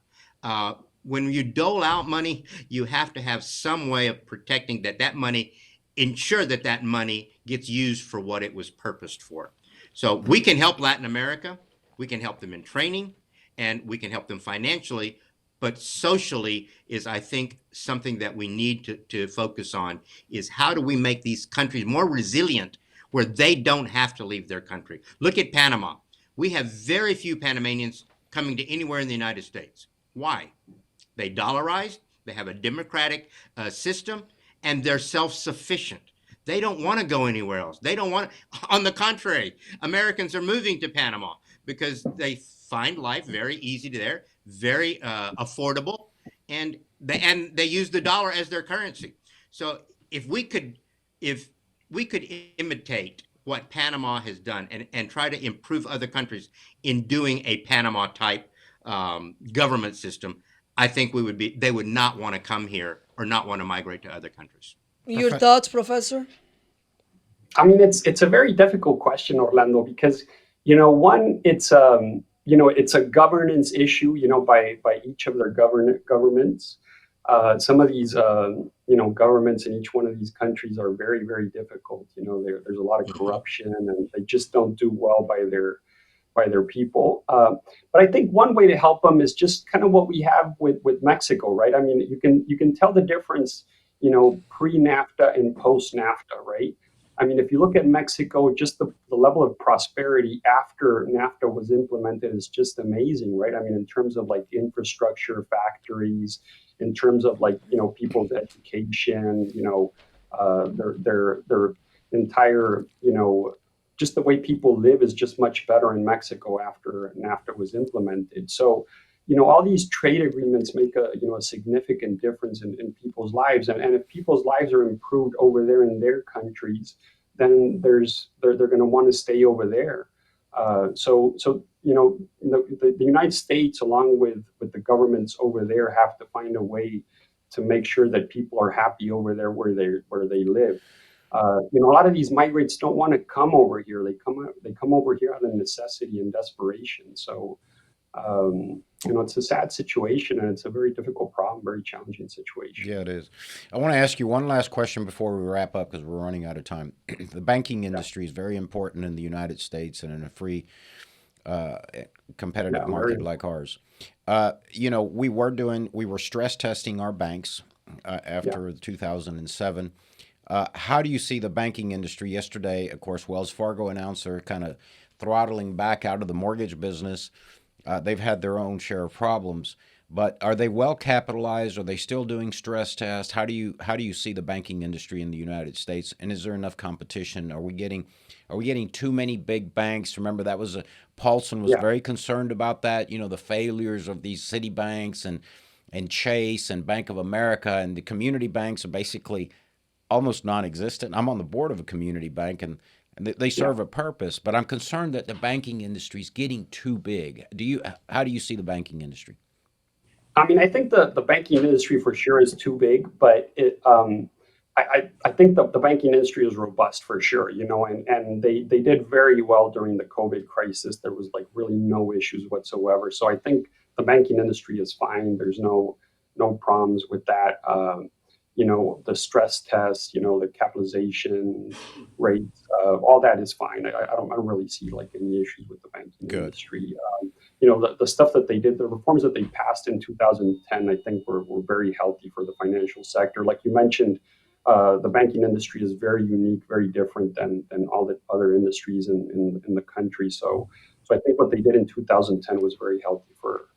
When you dole out money, you have to have some way of protecting that money, ensure that money gets used for what it was purposed for. So we can help Latin America, we can help them in training, and we can help them financially, but socially is, I think, something that we need to focus on, is how do we make these countries more resilient where they don't have to leave their country. Look at Panama. We have very few Panamanians coming to anywhere in the United States. Why? They dollarized, they have a democratic system, and they're self-sufficient. They don't want to go anywhere else. They don't want to. On the contrary, Americans are moving to Panama because they find life very easy there, very affordable, and they use the dollar as their currency. So if we could imitate what Panama has done and try to improve other countries in doing a Panama type government system, I think they would not want to come here or not want to migrate to other countries. Your thoughts, Professor? I mean, it's a very difficult question, Orlando, because, one, it's it's a governance issue, by each of their governments. Some of these, governments in each one of these countries are very, very difficult. There's a lot of corruption, and they just don't do well by their people. But I think one way to help them is just kind of what we have with Mexico, right? I mean, you can tell the difference, pre-NAFTA and post-NAFTA, right? I mean, if you look at Mexico, just the level of prosperity after NAFTA was implemented is just amazing, right? I mean, in terms of like infrastructure, factories, in terms of like, people's education, their entire, just the way people live is just much better in Mexico after NAFTA was implemented. So, all these trade agreements make a significant difference in people's lives. And if people's lives are improved over there in their countries, then they're going to want to stay over there. So the United States, along with the governments over there, have to find a way to make sure that people are happy over there where they live. A lot of these migrants don't want to come over here. They come over here out of necessity and desperation. So, it's a sad situation, and it's a very difficult problem, very challenging situation. Yeah, it is. I want to ask you one last question before we wrap up, because we're running out of time. The banking industry is very important in the United States and in a free, competitive market like ours. We were stress testing our banks after 2007. How do you see the banking industry? Yesterday, of course, Wells Fargo announced they're kind of throttling back out of the mortgage business. They've had their own share of problems, but are they well capitalized? Are they still doing stress tests? How do you see the banking industry in the United States? And is there enough competition? Are we getting too many big banks? Remember, that was Paulson was very concerned about that. The failures of these Citibanks and Chase and Bank of America, and the community banks are basically almost non-existent. I'm on the board of a community bank, and they serve a purpose, but I'm concerned that the banking industry is getting too big. How do you see the banking industry? I mean, I think the banking industry for sure is too big, but I think the banking industry is robust for sure, and they did very well during the COVID crisis. There was like really no issues whatsoever. So I think the banking industry is fine. There's no problems with that. the stress test, the capitalization rates, all that is fine. I don't really see like any issues with the banking industry. The stuff that they did, the reforms that they passed in 2010, I think were very healthy for the financial sector. Like you mentioned, the banking industry is very unique, very different than all the other industries in the country. So I think what they did in 2010 was very healthy for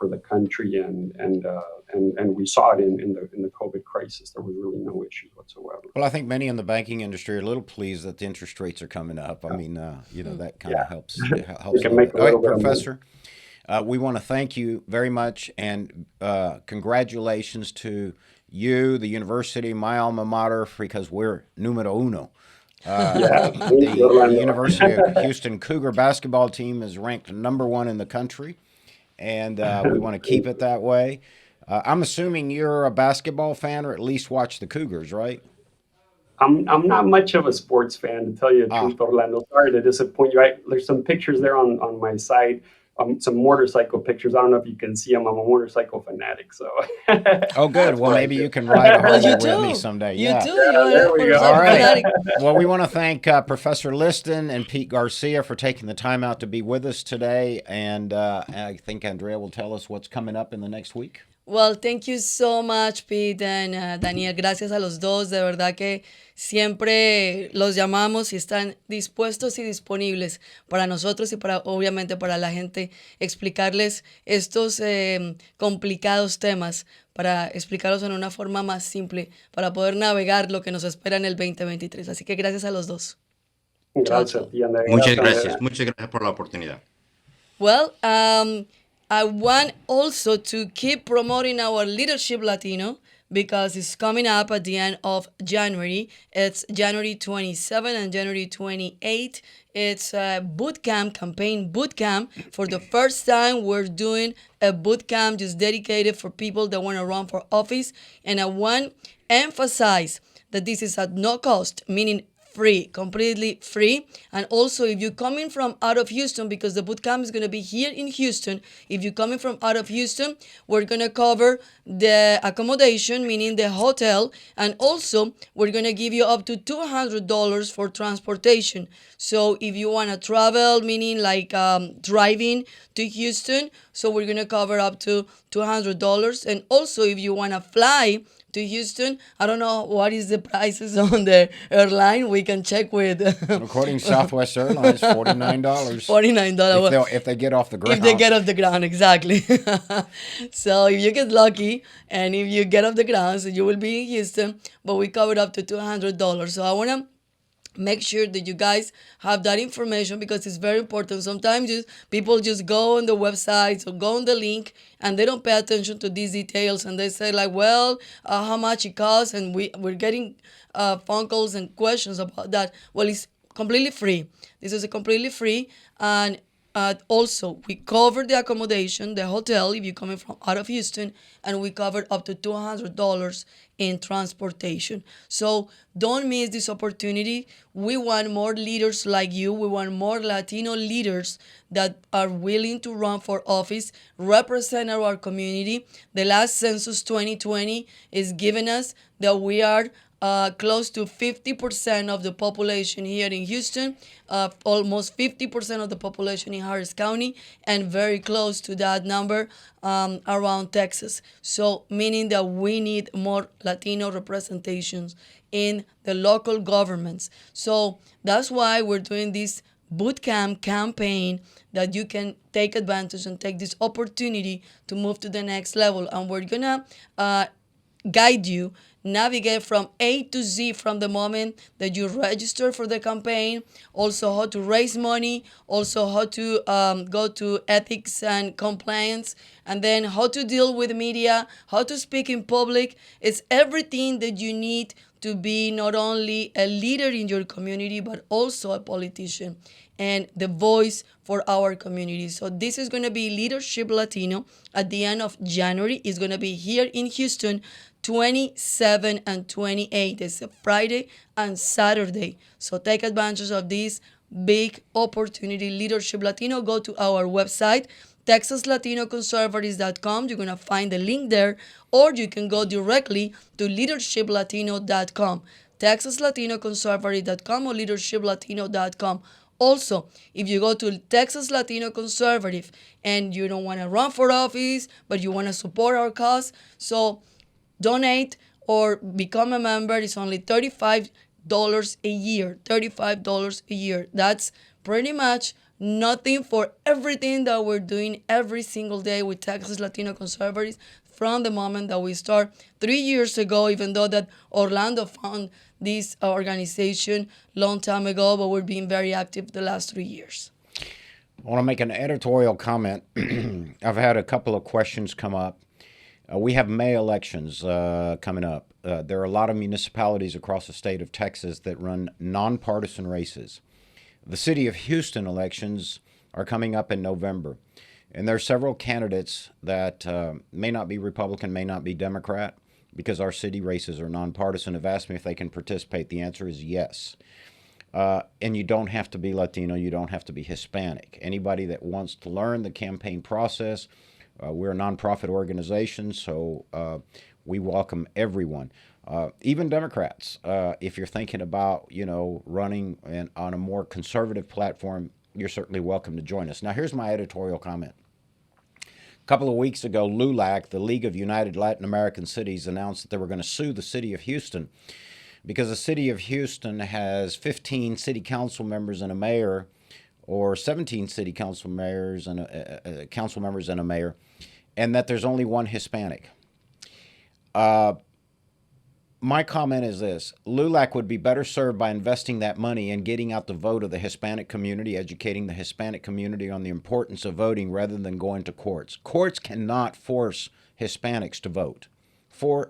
the country, and we saw it in the COVID crisis. There was really no issues whatsoever. Well, I think many in the banking industry are a little pleased that the interest rates are coming up. I mean, that kind of helps. Helps can make a little bit of Professor. We want to thank you very much, and congratulations to you, the university, my alma mater, because we're numero uno. The University of Houston Cougar basketball team is ranked #1 in the country, and we want to keep it that way. I'm assuming you're a basketball fan, or at least watch the Cougars, right? I'm not much of a sports fan, to tell you the truth, Orlando. Sorry to disappoint you. There's some pictures there on my site. Some motorcycle pictures. I don't know if you can see them. I'm a motorcycle fanatic, so. Oh, good. Well, maybe you can ride a Harley with me someday. You do. There we go. All right. Well, we want to thank Professor Liston and Pete Garcia for taking the time out to be with us today, and I think Andrea will tell us what's coming up in the next week. Well, thank you so much, Pete and Daniel. Gracias a los dos. De verdad que siempre los llamamos y están dispuestos y disponibles para nosotros y obviamente para la gente, explicarles estos complicados temas, para explicarlos en una forma más simple, para poder navegar lo que nos espera en el 2023. Así que gracias a los dos. Gracias. Muchas gracias por la oportunidad. Well, I want also to keep promoting our Leadership Latino, because it's coming up at the end of January. It's January 27 and January 28. It's a campaign boot camp. For the first time, we're doing a boot camp just dedicated for people that want to run for office. And I want to emphasize that this is at no cost, meaning free, completely free. And also, if you're coming from out of Houston, because the bootcamp is going to be here in Houston, if you're coming from out of Houston, we're going to cover the accommodation, meaning the hotel, and also we're going to give you up to $200 for transportation. So if you want to travel, meaning like driving to Houston, so we're going to cover up to $200. And also, if you want to fly to Houston, I don't know what is the prices on the airline. We can check with. According to Southwest Airlines, $49. $49. If they get off the ground. If they get off the ground, exactly. So if you get lucky and if you get off the ground, so you will be in Houston, but we covered up to $200. So I want to make sure that you guys have that information, because it's very important. Sometimes people just go on the websites or go on the link and they don't pay attention to these details, and they say like, well, how much it costs, and we're getting phone calls and questions about that. Well, it's completely free. This is completely free, and also, we cover the accommodation, the hotel, if you're coming from out of Houston, and we covered up to $200 in transportation. So don't miss this opportunity. We want more leaders like you. We want more Latino leaders that are willing to run for office, represent our community. The last census 2020 is giving us that we are close to 50% of the population here in Houston, almost 50% of the population in Harris County, and very close to that number around Texas. So meaning that we need more Latino representations in the local governments. So that's why we're doing this bootcamp campaign, that you can take advantage and take this opportunity to move to the next level. And we're gonna guide you, navigate from A to Z from the moment that you register for the campaign, also how to raise money, also how to go to ethics and compliance, and then how to deal with media, how to speak in public. It's everything that you need to be not only a leader in your community, but also a politician and the voice for our community. So this is going to be Leadership Latino at the end of January. It's going to be here in Houston, 27 and 28. It's a Friday and Saturday. So take advantage of this big opportunity, Leadership Latino. Go to our website, TexasLatinoConservatives.com. You're going to find the link there, or you can go directly to leadershiplatino.com. TexasLatinoConservative.com or leadershiplatino.com. Also, if you go to Texas Latino Conservative and you don't want to run for office, but you want to support our cause, so donate or become a member. It's only $35 a year. $35 a year. That's pretty much nothing for everything that we're doing every single day with Texas Latino Conservatives from the moment that we start 3 years ago, even though that Orlando found this organization long time ago, but we're being very active the last 3 years. I want to make an editorial comment. I've had a couple of questions come up. We have May elections coming up. There are a lot of municipalities across the state of Texas that run nonpartisan races. The city of Houston elections are coming up in November. And there are several candidates that may not be Republican, may not be Democrat, because our city races are nonpartisan, have asked me if they can participate. The answer is yes. And you don't have to be Latino. You don't have to be Hispanic. Anybody that wants to learn the campaign process, we're a nonprofit organization, so we welcome everyone. Even Democrats, if you're thinking about, running on a more conservative platform, you're certainly welcome to join us. Now, here's my editorial comment. A couple of weeks ago, LULAC, the League of United Latin American Cities, announced that they were going to sue the city of Houston because the city of Houston has 15 city council members and a mayor, or 17 city council mayors and council members and a mayor, and that there's only one Hispanic. My comment is this: LULAC would be better served by investing that money in getting out the vote of the Hispanic community, educating the Hispanic community on the importance of voting rather than going to courts. Courts cannot force Hispanics to vote.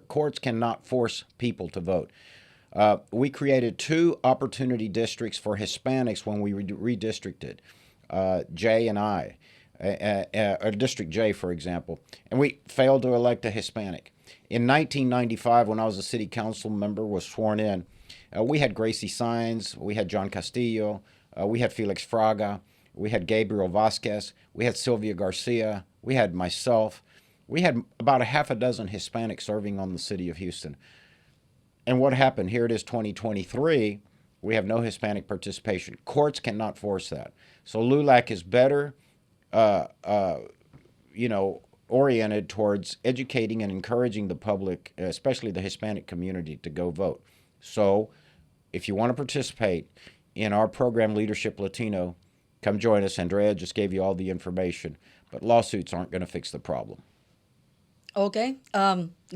Courts cannot force people to vote. We created 2 opportunity districts for Hispanics when we redistricted, J and I, District J, for example, and we failed to elect a Hispanic. In 1995, when I was a city council member, was sworn in, we had Gracie Saenz, we had John Castillo, we had Felix Fraga, we had Gabriel Vasquez, we had Sylvia Garcia, we had myself. We had about a half a dozen Hispanics serving on the city of Houston. And what happened? Here it is, 2023. We have no Hispanic participation. Courts cannot force that. So LULAC is better, oriented towards educating and encouraging the public, especially the Hispanic community, to go vote. So if you want to participate in our program, Leadership Latino, come join us. Andrea just gave you all the information, but lawsuits aren't going to fix the problem. Okay.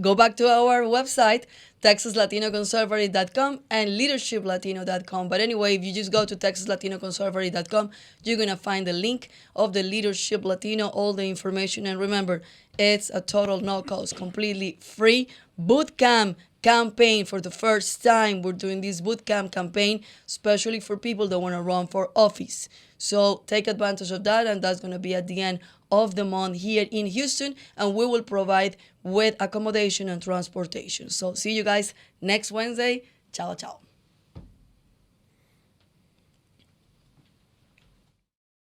Go back to our website, TexasLatinoConservative.com and LeadershipLatino.com. But anyway, if you just go to TexasLatinoConservative.com, you're going to find the link of the Leadership Latino, all the information. And remember, it's a total no-cost, completely free boot camp campaign. For the first time, we're doing this boot camp campaign, especially for people that want to run for office. So take advantage of that, and that's going to be at the end of the month here in Houston, and we will provide with accommodation and transportation. So see you guys next Wednesday. Ciao, ciao.